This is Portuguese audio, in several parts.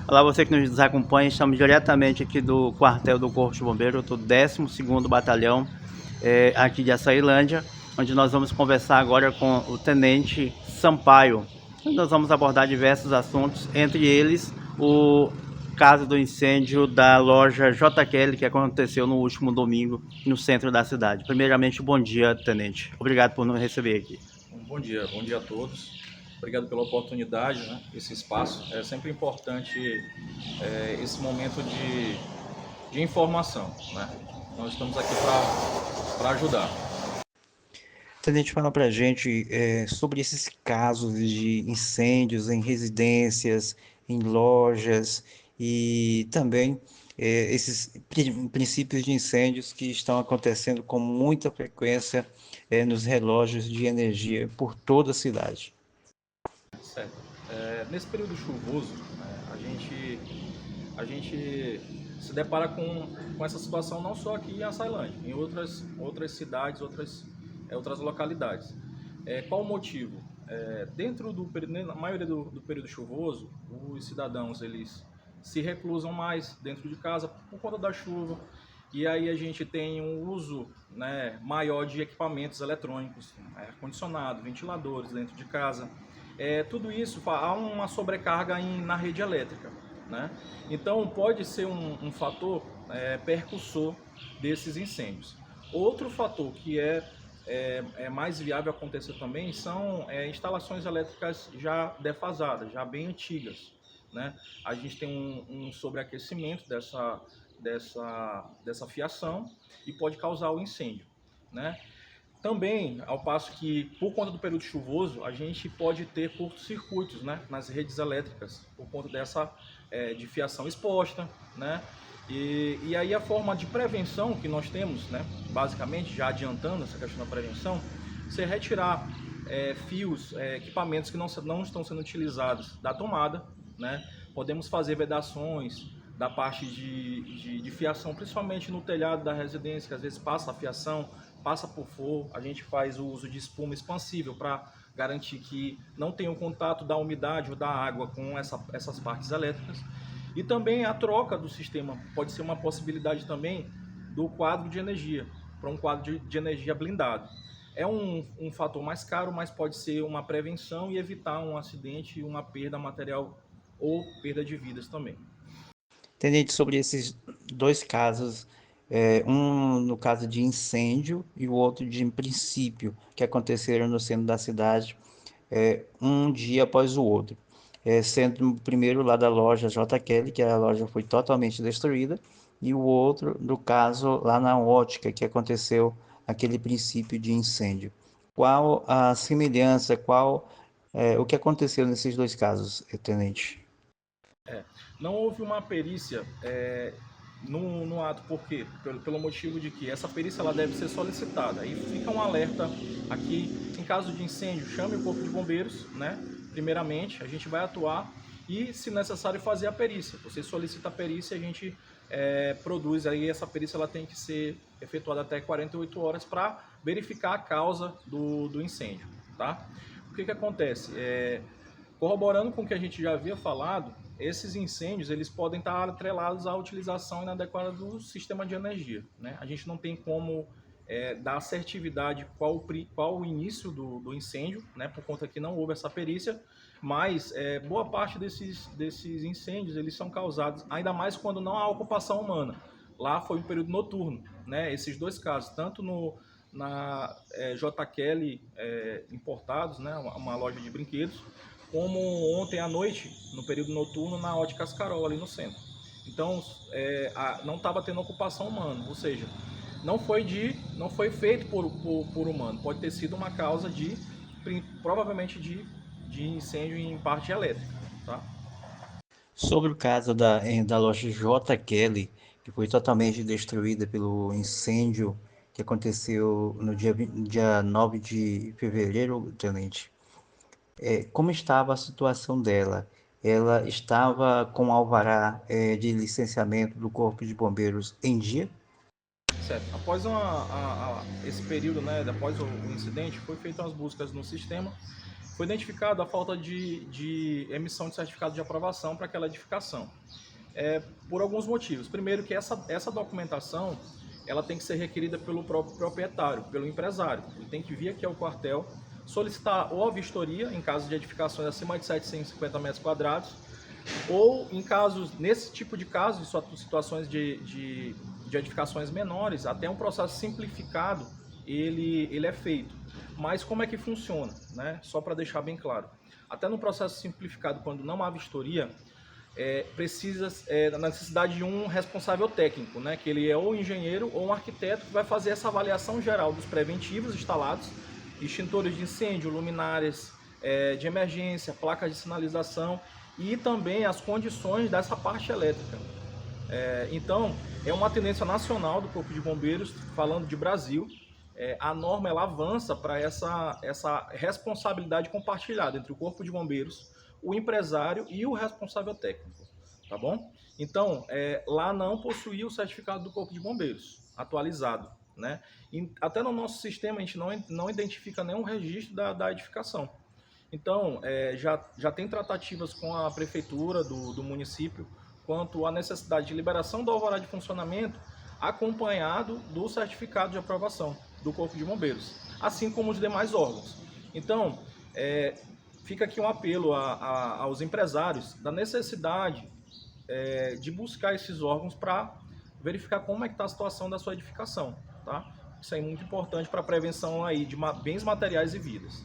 Olá, você que nos acompanha, estamos diretamente aqui do quartel do Corpo de Bombeiros, do 12º Batalhão, aqui de Açailândia, onde nós vamos conversar agora com o Tenente Sampaio. Nós vamos abordar diversos assuntos, entre eles o caso do incêndio da loja JQL, que aconteceu no último domingo no centro da cidade. Primeiramente, bom dia, Tenente. Obrigado por nos receber aqui. Bom dia a todos. Obrigado pela oportunidade, né? Esse espaço. É sempre importante esse momento de informação, né? Nós estamos aqui para ajudar. Tenente, fala para a gente sobre esses casos de incêndios em residências, em lojas e também esses princípios de incêndios que estão acontecendo com muita frequência nos relógios de energia por toda a cidade. Certo. Nesse período chuvoso, né, a gente se depara com essa situação não só aqui em Açailândia, em outras cidades, outras localidades. Qual o motivo? Dentro do período, na maioria do período chuvoso, os cidadãos eles se reclusam mais dentro de casa por conta da chuva, e aí a gente tem um uso, né, maior de equipamentos eletrônicos, ar-condicionado, ventiladores dentro de casa. Tudo isso há uma sobrecarga na rede elétrica, né? Então pode ser um fator percussor desses incêndios. Outro fator que é mais viável acontecer também são instalações elétricas já defasadas, já bem antigas, né? A gente tem um sobreaquecimento dessa fiação e pode causar o incêndio, né? Também, ao passo que, por conta do período chuvoso, a gente pode ter curtos-circuitos, né, nas redes elétricas, por conta dessa de fiação exposta, né? E aí a forma de prevenção que nós temos, né, basicamente, já adiantando essa questão da prevenção, você retirar fios, equipamentos que não estão sendo utilizados da tomada, né? Podemos fazer vedações da parte de fiação, principalmente no telhado da residência, que às vezes passa a fiação, passa por forro. A gente faz o uso de espuma expansível para garantir que não tenha o contato da umidade ou da água com essas partes elétricas. E também a troca do sistema pode ser uma possibilidade também do quadro de energia, para um quadro de energia blindado. É um fator mais caro, mas pode ser uma prevenção e evitar um acidente, uma perda material ou perda de vidas também. Tenente, sobre esses dois casos, um no caso de incêndio e o outro de princípio, que aconteceram no centro da cidade, um dia após o outro. Sendo o primeiro lá da loja JQL, que a loja foi totalmente destruída, e o outro, no caso, lá na ótica, que aconteceu aquele princípio de incêndio. Qual a semelhança, o que aconteceu nesses dois casos, tenente? Não houve uma perícia no ato, por quê? Pelo motivo de que essa perícia ela deve ser solicitada. Aí fica um alerta aqui, em caso de incêndio, chame o Corpo de Bombeiros, né? Primeiramente, a gente vai atuar e, se necessário, fazer a perícia. Você solicita a perícia, a gente produz aí, essa perícia ela tem que ser efetuada até 48 horas para verificar a causa do incêndio, tá? O que acontece? Corroborando com o que a gente já havia falado, esses incêndios eles podem estar atrelados à utilização inadequada do sistema de energia, né? A gente não tem como dar assertividade qual o início do incêndio, né? Por conta que não houve essa perícia, mas boa parte desses incêndios eles são causados, ainda mais quando não há ocupação humana. Lá foi um período noturno, né? Esses dois casos, tanto na JQL Importados, né? Uma loja de brinquedos, como ontem à noite, no período noturno, na Óticas Carol, ali no centro. Então, não estava tendo ocupação humana, ou seja, não foi feito por humano, pode ter sido uma causa provavelmente de incêndio em parte elétrica, tá? Sobre o caso da loja JQL, que foi totalmente destruída pelo incêndio que aconteceu no dia 9 de fevereiro, tenente, como estava a situação dela? Ela estava com alvará de licenciamento do Corpo de Bombeiros em dia? Certo. Após esse período, né, após o incidente, foi feitas as buscas no sistema, foi identificada a falta de emissão de certificado de aprovação para aquela edificação. Por alguns motivos. Primeiro que essa documentação ela tem que ser requerida pelo próprio proprietário, pelo empresário. Ele tem que vir aqui ao quartel, solicitar ou a vistoria, em caso de edificações acima de 750 metros quadrados, ou em casos, nesse tipo de casos, situações de edificações menores, até um processo simplificado ele é feito. Mas como é que funciona, né? Só para deixar bem claro. Até no processo simplificado, quando não há vistoria, precisa na necessidade de um responsável técnico, né? Que ele é ou engenheiro ou um arquiteto que vai fazer essa avaliação geral dos preventivos instalados, extintores de incêndio, luminárias de emergência, placas de sinalização e também as condições dessa parte elétrica. Então, é uma tendência nacional do Corpo de Bombeiros, falando de Brasil. A norma ela avança para essa responsabilidade compartilhada entre o Corpo de Bombeiros, o empresário e o responsável técnico, tá bom? Então, lá não possuía o certificado do Corpo de Bombeiros atualizado, né? E até no nosso sistema a gente não identifica nenhum registro da edificação. Então, já tem tratativas com a prefeitura do município quanto à necessidade de liberação do alvará de funcionamento acompanhado do certificado de aprovação do Corpo de Bombeiros, assim como os demais órgãos. Então, fica aqui um apelo aos empresários da necessidade de buscar esses órgãos para verificar como é que está a situação da sua edificação, tá? Isso é muito importante para a prevenção aí de bens materiais e vidas.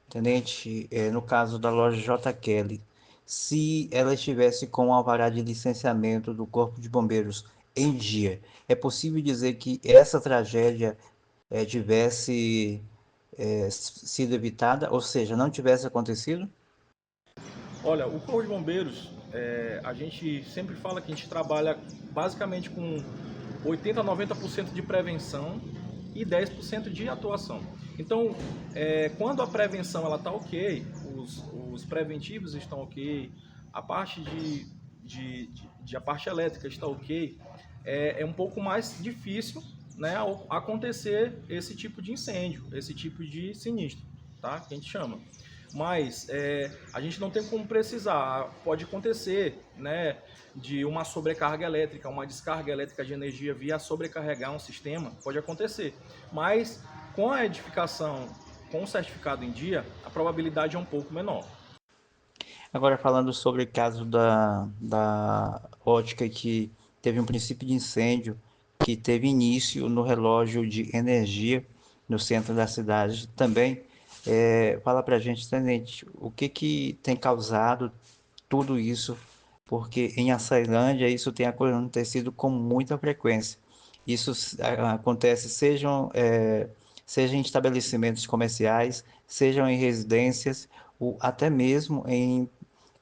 Tenente, no caso da loja J. Kelly, se ela estivesse com o alvará de licenciamento do Corpo de Bombeiros em dia, é possível dizer que essa tragédia tivesse sido evitada, ou seja, não tivesse acontecido? Olha, o Corpo de Bombeiros, a gente sempre fala que a gente trabalha basicamente com 80 a 90% de prevenção e 10% de atuação. Então, quando a prevenção ela está ok, os preventivos estão ok, a parte a parte elétrica está ok, é um pouco mais difícil, né, acontecer esse tipo de incêndio, esse tipo de sinistro, tá? Que a gente chama. Mas a gente não tem como precisar. Pode acontecer, né, de uma sobrecarga elétrica, uma descarga elétrica de energia via sobrecarregar um sistema, pode acontecer. Mas com a edificação, com o certificado em dia, a probabilidade é um pouco menor. Agora falando sobre o caso da ótica que teve um princípio de incêndio que teve início no relógio de energia no centro da cidade também. Fala para a gente, tenente, o que tem causado tudo isso, porque em Açailândia isso tem acontecido com muita frequência. Isso acontece seja em estabelecimentos comerciais, sejam em residências, ou até mesmo em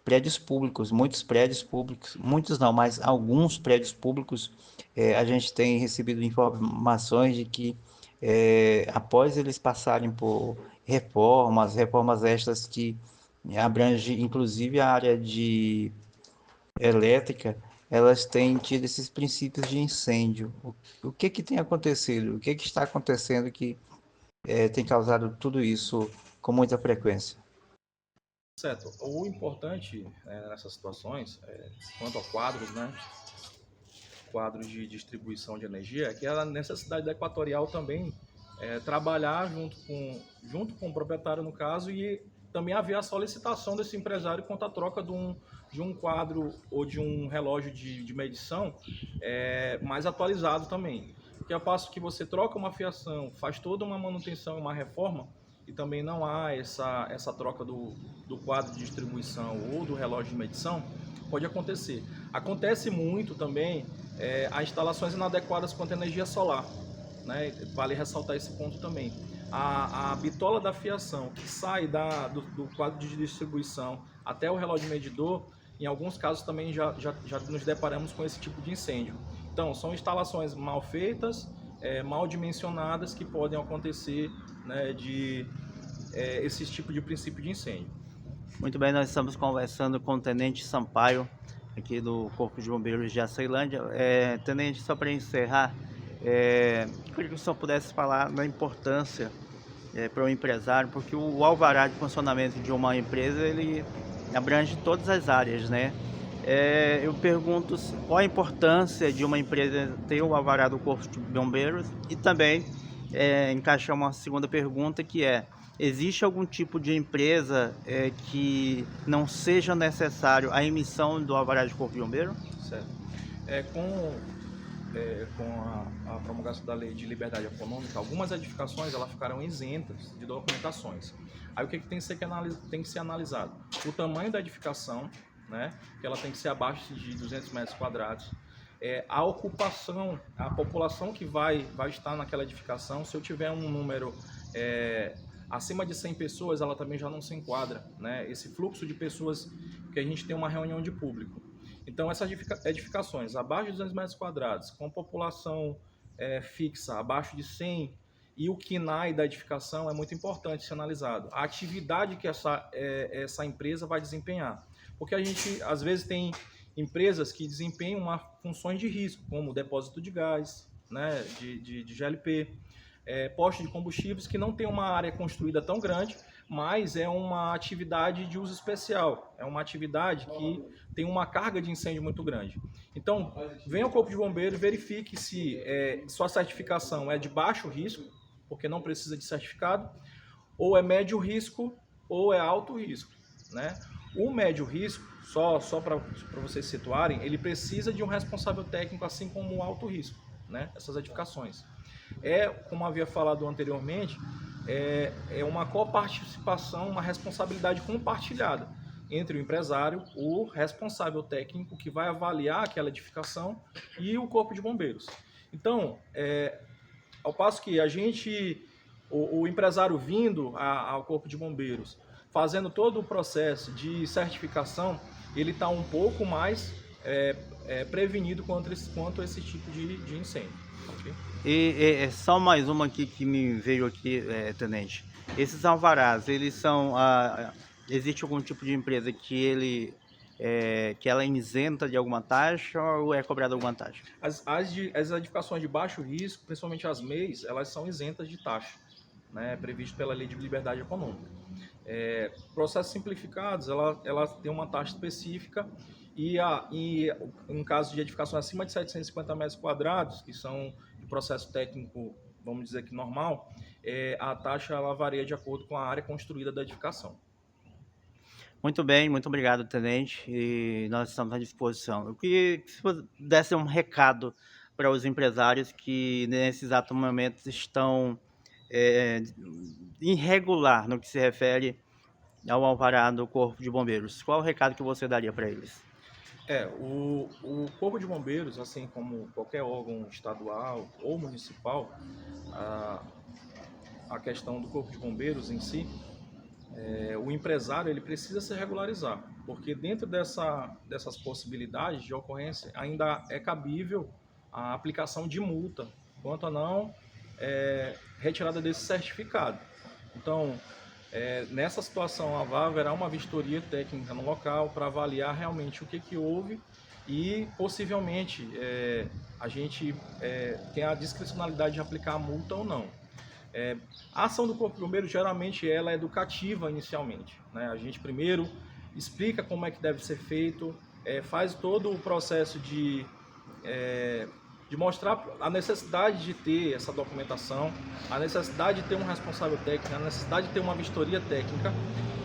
prédios públicos, muitos prédios públicos, muitos não, mas alguns prédios públicos, a gente tem recebido informações de que após eles passarem por reformas estas que abrangem inclusive a área de elétrica, elas têm tido esses princípios de incêndio. O que tem acontecido? O que está acontecendo que tem causado tudo isso com muita frequência? Certo. O importante nessas situações, quanto a quadros, né, quadros de distribuição de energia, é que a necessidade da Equatorial também trabalhar junto com o proprietário, no caso, e também haver a solicitação desse empresário quanto à troca de um quadro ou de um relógio de medição mais atualizado também. Porque a passo que você troca uma fiação, faz toda uma manutenção, uma reforma, e também não há essa troca do quadro de distribuição ou do relógio de medição, pode acontecer. Acontece muito também as instalações inadequadas quanto à energia solar, né? Vale ressaltar esse ponto também. A bitola da fiação que sai do quadro de distribuição até o relógio medidor, em alguns casos também já nos deparamos com esse tipo de incêndio. Então, são instalações mal feitas, mal dimensionadas, que podem acontecer, né, esse tipo de princípio de incêndio. Muito bem, nós estamos conversando com o Tenente Sampaio, aqui do Corpo de Bombeiros de Açailândia. Tenente, só para encerrar, Queria que o senhor pudesse falar da importância para o empresário, porque o alvará de funcionamento de uma empresa, ele abrange todas as áreas, né? Eu pergunto qual a importância de uma empresa ter o alvará do Corpo de Bombeiros e também encaixar uma segunda pergunta que existe algum tipo de empresa que não seja necessário a emissão do alvará de Corpo de Bombeiro? Certo. Com a promulgação da Lei de Liberdade Econômica, algumas edificações elas ficarão isentas de documentações. Aí o que tem que ser analisado? O tamanho da edificação, né, que ela tem que ser abaixo de 200 metros quadrados, a ocupação, a população que vai estar naquela edificação. Se eu tiver um número acima de 100 pessoas, ela também já não se enquadra, né? Esse fluxo de pessoas que a gente tem uma reunião de público. Então, essas edificações abaixo de 200 metros quadrados, com população fixa abaixo de 100, e o KNAI da edificação é muito importante ser analisado. A atividade que essa empresa vai desempenhar. Porque a gente, às vezes, tem empresas que desempenham funções de risco, como depósito de gás, né, de GLP, postos de combustíveis, que não tem uma área construída tão grande, mas é uma atividade de uso especial, é uma atividade que tem uma carga de incêndio muito grande. Então, venha ao Corpo de Bombeiros e verifique se sua certificação é de baixo risco, porque não precisa de certificado, ou é médio risco, ou é alto risco, né? O médio risco, só para vocês situarem, ele precisa de um responsável técnico, assim como o alto risco, né? Essas edificações. Como havia falado anteriormente, é uma coparticipação, uma responsabilidade compartilhada entre o empresário, o responsável técnico que vai avaliar aquela edificação e o Corpo de Bombeiros. Então, ao passo que o empresário vindo ao Corpo de Bombeiros, fazendo todo o processo de certificação, ele está um pouco mais prevenido quanto esse tipo de incêndio. Okay? E só mais uma aqui que me veio aqui, tenente. Esses alvarás, eles são... existe algum tipo de empresa que ela é isenta de alguma taxa ou é cobrada alguma taxa? As edificações de baixo risco, principalmente as MEIs, elas são isentas de taxa, né, previsto pela Lei de Liberdade Econômica. Processos simplificados, ela tem uma taxa específica e em caso de edificações acima de 750 metros quadrados, que são de processo técnico, vamos dizer que normal, a taxa ela varia de acordo com a área construída da edificação. Muito bem, muito obrigado, tenente, e nós estamos à disposição. Eu queria que você desse um recado para os empresários que nesse exato momento estão irregular no que se refere ao alvará do Corpo de Bombeiros. Qual o recado que você daria para eles? O Corpo de Bombeiros, assim como qualquer órgão estadual ou municipal, a questão do Corpo de Bombeiros em si, o empresário ele precisa se regularizar, porque dentro dessas possibilidades de ocorrência ainda é cabível a aplicação de multa, quanto a não retirada desse certificado. Então, nessa situação, haverá uma vistoria técnica no local para avaliar realmente o que houve e possivelmente a gente tem a discricionalidade de aplicar a multa ou não. A ação do Corpo de Bombeiros geralmente ela é educativa inicialmente, né? A gente primeiro explica como é que deve ser feito, faz todo o processo de mostrar a necessidade de ter essa documentação, a necessidade de ter um responsável técnico, a necessidade de ter uma vistoria técnica,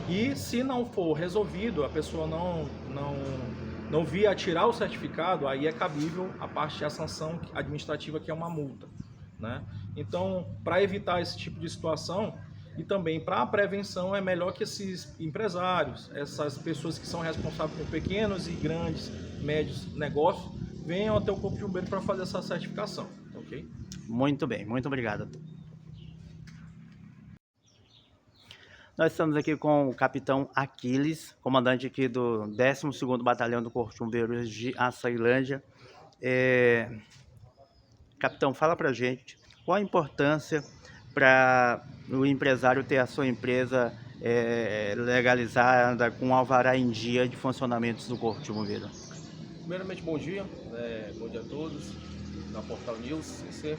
e se não for resolvido, a pessoa não vir a tirar o certificado, aí é cabível a parte da sanção administrativa, que é uma multa, né? Então, para evitar esse tipo de situação e também para a prevenção, é melhor que esses empresários, essas pessoas que são responsáveis por pequenos e grandes, médios negócios, venham até o Corpo de Bombeiros para fazer essa certificação, ok? Muito bem, muito obrigado. Nós estamos aqui com o capitão Aquiles, comandante aqui do 12º Batalhão do Corpo de Bombeiros de Açailândia. Capitão, fala pra gente qual a importância para o empresário ter a sua empresa legalizada com alvará em dia de funcionamentos do Corpo de Bombeiros. Primeiramente, bom dia a todos. na Portal News CC.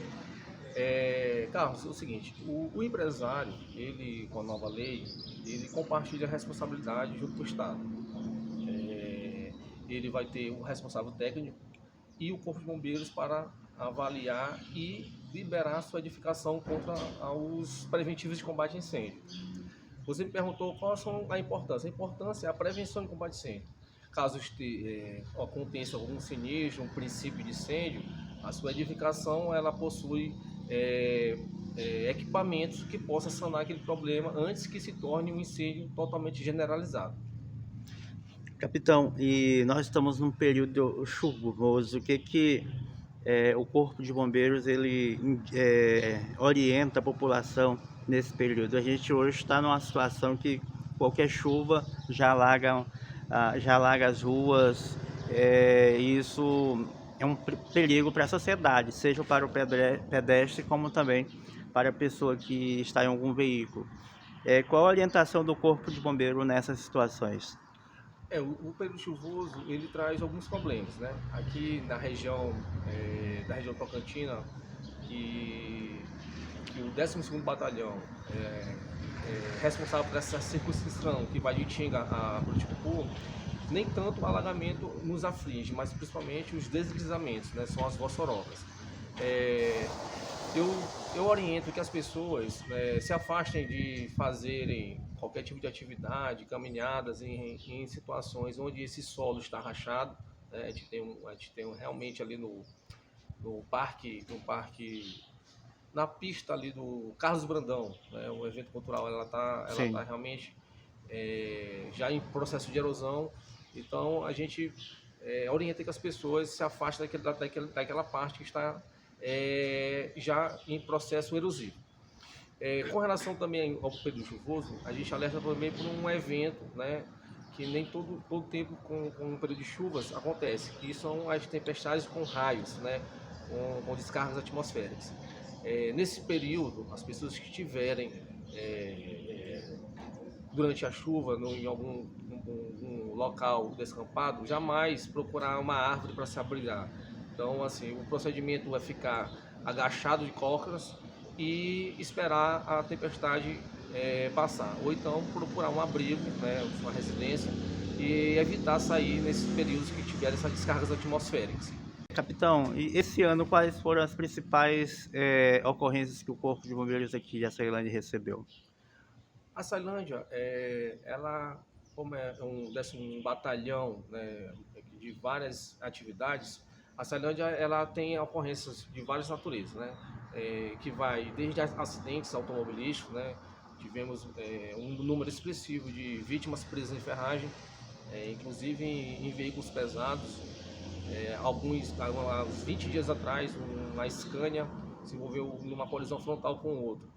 Carlos, é o seguinte, o empresário, ele, com a nova lei, ele compartilha a responsabilidade junto com o Estado. Ele vai ter o responsável técnico e o Corpo de Bombeiros para avaliar e liberar sua edificação contra os preventivos de combate a incêndio. Você me perguntou qual a importância. A importância é a prevenção de combate a incêndio. Caso aconteça algum sinistro, um princípio de incêndio, a sua edificação ela possui equipamentos que possam sanar aquele problema antes que se torne um incêndio totalmente generalizado. Capitão, e nós estamos num período chuvoso. O que o Corpo de Bombeiros ele orienta a população nesse período? A gente hoje está numa situação que qualquer chuva já alaga as ruas, e isso é um perigo para a sociedade, seja para o pedestre como também para a pessoa que está em algum veículo. Qual a orientação do Corpo de Bombeiro nessas situações? O período chuvoso ele traz alguns problemas, né? Aqui na região da região Tocantina, que o 12º Batalhão responsável por essa circunscrição que vai de Itinga a Buriticupu, nem tanto o alagamento nos aflige, mas principalmente os deslizamentos, né? São as vossorocas. Eu oriento que as pessoas se afastem de fazerem qualquer tipo de atividade, caminhadas em situações onde esse solo está rachado. A gente tem realmente ali no parque, na pista ali do Carlos Brandão, né, o evento cultural, ela tá realmente já em processo de erosão. Então a gente orienta que as pessoas se afastem daquela parte que está já em processo erosivo. Com relação também ao período chuvoso, a gente alerta também por um evento, né, que nem todo tempo com o período de chuvas acontece, que são as tempestades com raios, né, com descargas atmosféricas. Nesse período, as pessoas que estiverem durante a chuva em algum local descampado, jamais procurar uma árvore para se abrigar. Então, assim, o procedimento vai ficar agachado de cócoras e esperar a tempestade passar, ou então procurar um abrigo, né, uma residência, e evitar sair nesses períodos que tiverem essas descargas atmosféricas. Capitão, e esse ano quais foram as principais ocorrências que o Corpo de Bombeiros aqui de Açailândia recebeu? A Açailândia, ela, como é um batalhão, né, de várias atividades, a Açailândia ela tem ocorrências de várias naturezas, né? Que vai desde acidentes automobilísticos, né? Tivemos um número expressivo de vítimas presas em ferragem, inclusive em veículos pesados. Há uns 20 dias atrás, uma Scania se envolveu numa colisão frontal com o outro.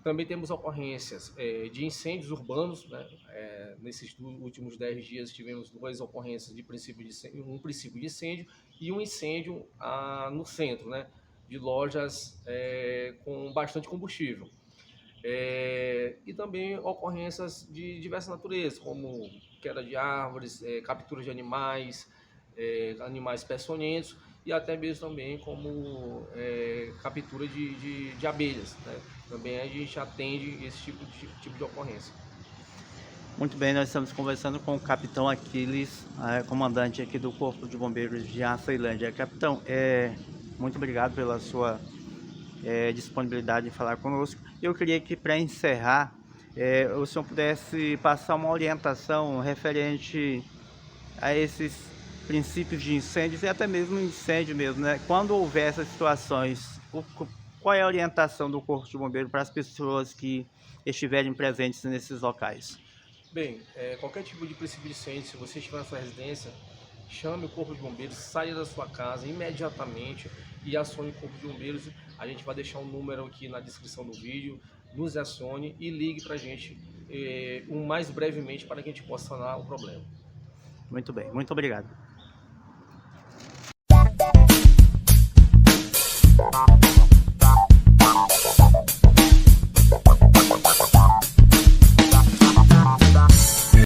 Também temos ocorrências de incêndios urbanos, né? Nesses últimos 10 dias tivemos 2 ocorrências de um princípio de incêndio e um incêndio no centro, né? De lojas com bastante combustível. E também ocorrências de diversas naturezas, como queda de árvores, captura de animais peçonhentos, e até mesmo também como captura de abelhas, né? Também a gente atende esse tipo de ocorrência. Muito bem, nós estamos conversando com o Capitão Aquiles, comandante aqui do Corpo de Bombeiros de Açailândia. Capitão, muito obrigado pela sua disponibilidade de falar conosco. Eu queria que, para encerrar, o senhor pudesse passar uma orientação referente a esses princípios de incêndios e até mesmo incêndio mesmo, né? Quando houver essas situações, qual é a orientação do Corpo de Bombeiros para as pessoas que estiverem presentes nesses locais? Bem, qualquer tipo de princípio de incêndio, se você estiver na sua residência, chame o Corpo de Bombeiros, saia da sua casa imediatamente e acione o Corpo de Bombeiros. A gente vai deixar um número aqui na descrição do vídeo, nos acione e ligue para a gente o mais brevemente para que a gente possa sanar o problema. Muito bem, muito obrigado.